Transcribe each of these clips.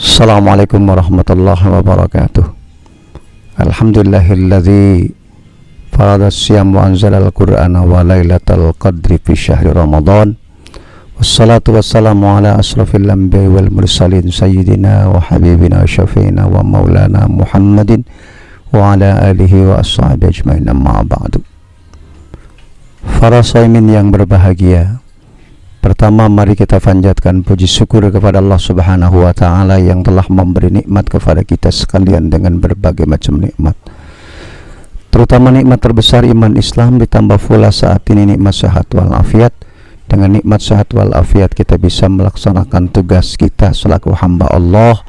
Assalamualaikum warahmatullahi wabarakatuh. Alhamdulillahilladzi farada siyam wa anzalal qur'ana wa lailatal qadri fi syahri ramadan. Wassalatu wassalamu ala asrafil anbiya'i wal mursalin sayyidina wa habibina wa syafi'ina wa maulana Muhammadin wa ala alihi wa ashabihi ajmain, amma ba'du. Para shaimin yang berbahagia, pertama, mari kita panjatkan puji syukur kepada Allah Subhanahu wa Ta'ala yang telah memberi nikmat kepada kita sekalian dengan berbagai macam nikmat, terutama nikmat terbesar iman Islam, ditambah pula saat ini nikmat sehat walafiat. Dengan nikmat sehat walafiat kita bisa melaksanakan tugas kita selaku hamba Allah,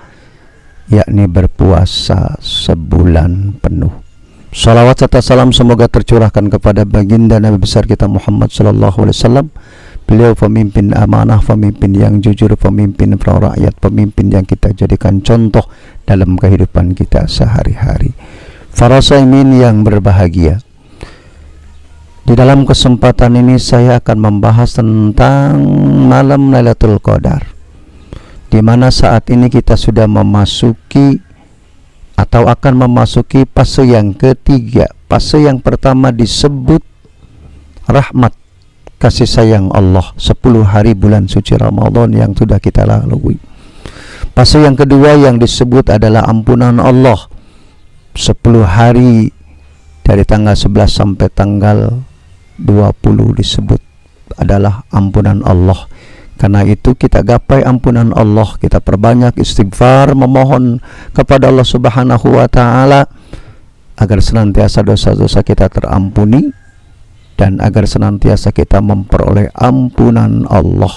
yakni berpuasa sebulan penuh. Salawat serta salam semoga tercurahkan kepada baginda Nabi besar kita Muhammad sallallahu alaihi wasallam. Beliau pemimpin amanah, pemimpin yang jujur, pemimpin pro rakyat, pemimpin yang kita jadikan contoh dalam kehidupan kita sehari-hari. Para shaimin yang berbahagia, di dalam kesempatan ini saya akan membahas tentang malam Lailatul Qadar, di mana saat ini kita sudah memasuki atau akan memasuki fase yang ketiga. Fase yang pertama disebut rahmat, kasih sayang Allah, 10 hari bulan suci Ramadan yang sudah kita lalui. Fase yang kedua yang disebut adalah ampunan Allah, 10 hari dari tanggal 11 sampai tanggal 20 disebut adalah ampunan Allah. Karena itu kita gapai ampunan Allah, kita perbanyak istighfar, memohon kepada Allah Subhanahu wa Ta'ala agar senantiasa dosa-dosa kita terampuni dan agar senantiasa kita memperoleh ampunan Allah.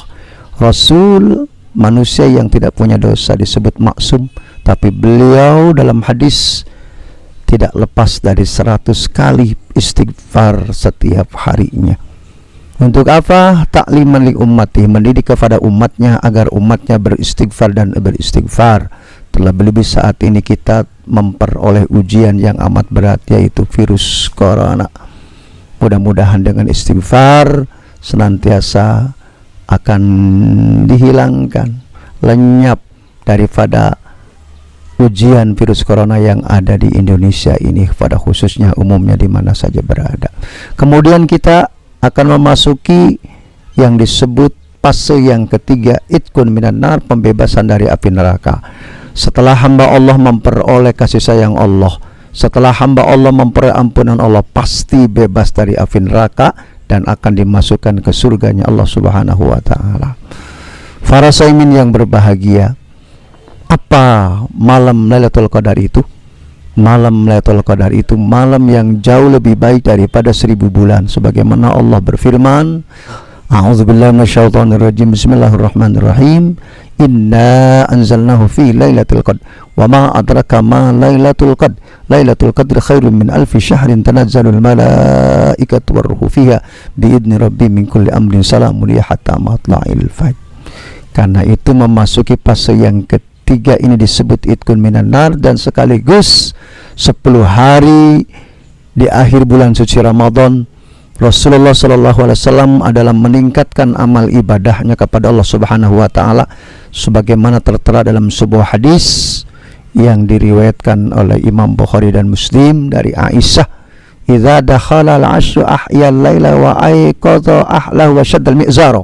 Rasul, manusia yang tidak punya dosa, disebut maksum, tapi beliau dalam hadis tidak lepas dari 100 kali istighfar setiap harinya. Untuk apa? Takliman li ummati, mendidik kepada umatnya agar umatnya beristighfar dan beristighfar. Terlebih saat ini kita memperoleh ujian yang amat berat, yaitu virus corona. Mudah-mudahan dengan istighfar senantiasa akan dihilangkan, lenyap daripada ujian virus corona yang ada di Indonesia ini, pada khususnya umumnya di mana saja berada. Kemudian kita akan memasuki yang disebut fase yang ketiga, itqun minan nar, pembebasan dari api neraka. Setelah hamba Allah memperoleh kasih sayang Allah, setelah hamba Allah memperoleh ampunan Allah, pasti bebas dari api neraka dan akan dimasukkan ke surganya Allah Subhanahu wa Ta'ala. Para shaimin yang berbahagia, apa malam Lailatul Qadar itu? Malam Lailatul Qadar itu malam yang jauh lebih baik daripada 1000 bulan, sebagaimana Allah berfirman, a'udzubillahi minasyaitonirrajim, bismillahirrahmanirrahim, inna anzalnahu fi lailatul qadr wa ma adraka ma lailatul qadr, lailatul qadr khairun min alfi syahrin tanazzalul malaikatu warruhu fiha biidzni rabbi min kulli amrin salamun hiya hatta matla'il fajr. Karena itu memasuki fase yang ketiga ini disebut itqun minan nar, dan sekaligus 10 hari di akhir bulan suci Ramadan Rasulullah sallallahu alaihi wasallam adalah meningkatkan amal ibadahnya kepada Allah Subhanahu wa Ta'ala, sebagaimana tertera dalam sebuah hadis yang diriwayatkan oleh Imam Bukhari dan Muslim dari Aisyah, idza dakhala al-'ashru ahya al-laila wa ayqadha ahlahu wa shadda al-mi'zara.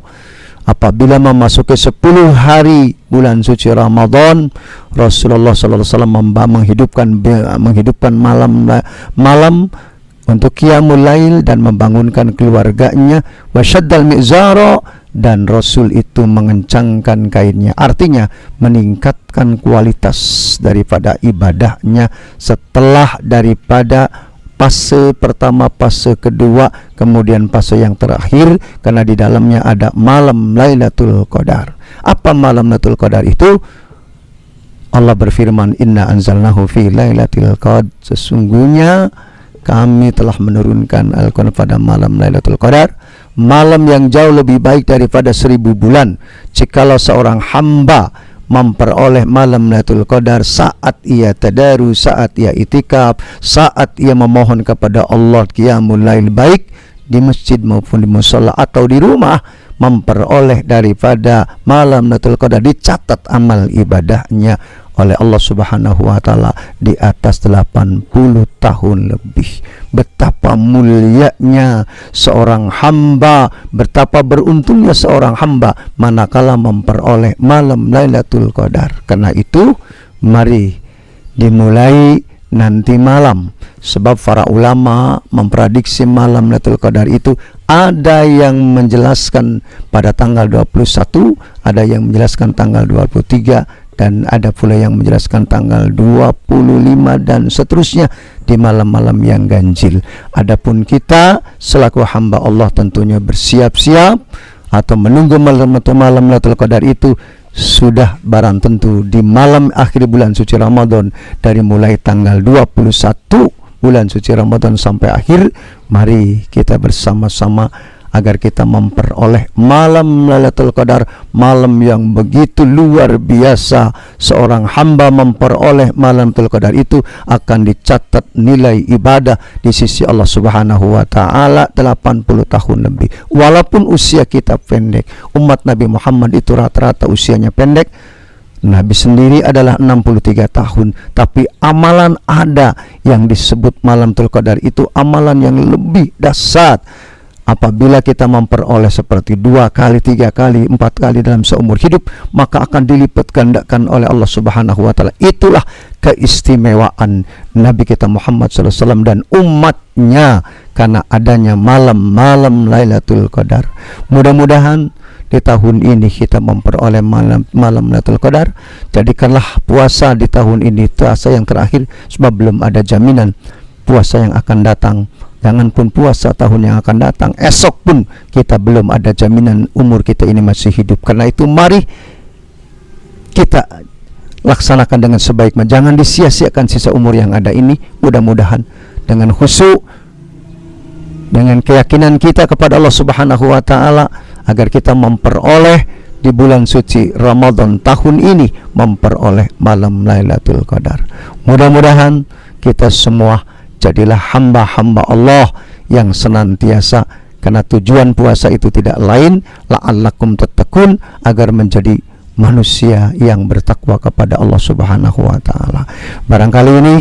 Apabila memasuki 10 hari bulan suci Ramadan, Rasulullah sallallahu alaihi wasallam menghidupkan malam untuk qiyamul lail dan membangunkan keluarganya, wasyaddal mi'zara, dan Rasul itu mengencangkan kainnya. Artinya meningkatkan kualitas daripada ibadahnya setelah daripada fase pertama, fase kedua, kemudian fase yang terakhir, karena di dalamnya ada malam Lailatul Qadar. Apa malam Lailatul Qadar itu? Allah berfirman, inna anzalnahu fi lailatul qadar, sesungguhnya kami telah menurunkan Al-Quran pada malam Lailatul Qadar, malam yang jauh lebih baik daripada 1000 bulan. Jikalau seorang hamba memperoleh malam Lailatul Qadar saat ia tadaru, saat ia itikaf, saat ia memohon kepada Allah qiyamul lail, baik di masjid maupun di mushola atau di rumah, memperoleh daripada malam Lailatul Qadar, dicatat amal ibadahnya oleh Allah Subhanahu wa taala di atas 80 tahun lebih. Betapa mulianya seorang hamba, betapa beruntungnya seorang hamba manakala memperoleh malam Lailatul Qadar. Karena itu mari dimulai nanti malam, sebab para ulama memprediksi malam Lailatul Qadar itu ada yang menjelaskan pada tanggal 21, ada yang menjelaskan tanggal 23, dan ada pula yang menjelaskan tanggal 25 dan seterusnya di malam-malam yang ganjil. Adapun kita selaku hamba Allah tentunya bersiap-siap atau menunggu malam Lailatul Qadar itu sudah barang tentu di malam akhir bulan suci Ramadan, dari mulai tanggal 21 bulan suci Ramadan sampai akhir. Mari kita bersama-sama agar kita memperoleh malam Lailatul Qadar, malam yang begitu luar biasa. Seorang hamba memperoleh malam Lailatul Qadar itu akan dicatat nilai ibadah di sisi Allah Subhanahu wa taala 80 tahun lebih. Walaupun usia kita pendek, umat Nabi Muhammad itu rata-rata usianya pendek. Nabi sendiri adalah 63 tahun, tapi amalan ada yang disebut malam Lailatul Qadar itu amalan yang lebih dahsyat. Apabila kita memperoleh seperti 2 kali, 3 kali, 4 kali dalam seumur hidup, maka akan dilipat gandakan oleh Allah Subhanahu wa taala. Itulah keistimewaan Nabi kita Muhammad SAW dan umatnya karena adanya malam-malam Lailatul Qadar. Mudah-mudahan di tahun ini kita memperoleh malam Lailatul Qadar. Jadikanlah puasa di tahun ini puasa yang terakhir, sebab belum ada jaminan puasa yang akan datang. Jangan pun puasa tahun yang akan datang, esok pun kita belum ada jaminan umur kita ini masih hidup. Karena itu mari kita laksanakan dengan sebaik-baiknya. Jangan disia-siakan sisa umur yang ada ini. Mudah-mudahan dengan khusyuk, dengan keyakinan kita kepada Allah Subhanahu wa taala, agar kita memperoleh di bulan suci Ramadan tahun ini memperoleh malam Lailatul Qadar. Mudah-mudahan kita semua jadilah hamba-hamba Allah yang senantiasa, karena tujuan puasa itu tidak lain la'allakum tattaqun, agar menjadi manusia yang bertakwa kepada Allah Subhanahu wa taala. Barangkali ini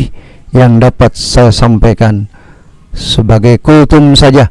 yang dapat saya sampaikan sebagai kultum saja.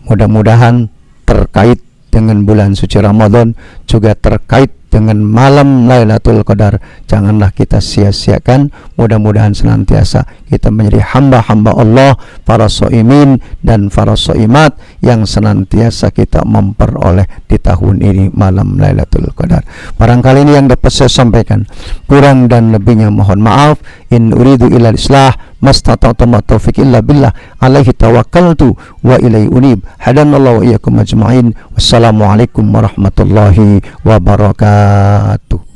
Mudah-mudahan terkait dengan bulan suci Ramadan, juga terkait dengan malam Lailatul Qadar. Janganlah kita sia-siakan. Mudah-mudahan senantiasa kita menjadi hamba-hamba Allah, para shaimin dan para shaimat yang senantiasa kita memperoleh di tahun ini malam Lailatul Qadar. Barangkali ini yang dapat saya sampaikan. Kurang dan lebihnya mohon maaf. In uridu ilal islah mastata'tu ma taufiq illa billah alaihi tawakkaltu wa ilaihi unib. Hadanallahu wa iyyakum ajma'in. Wassalamualaikum warahmatullahi wabarakatuh.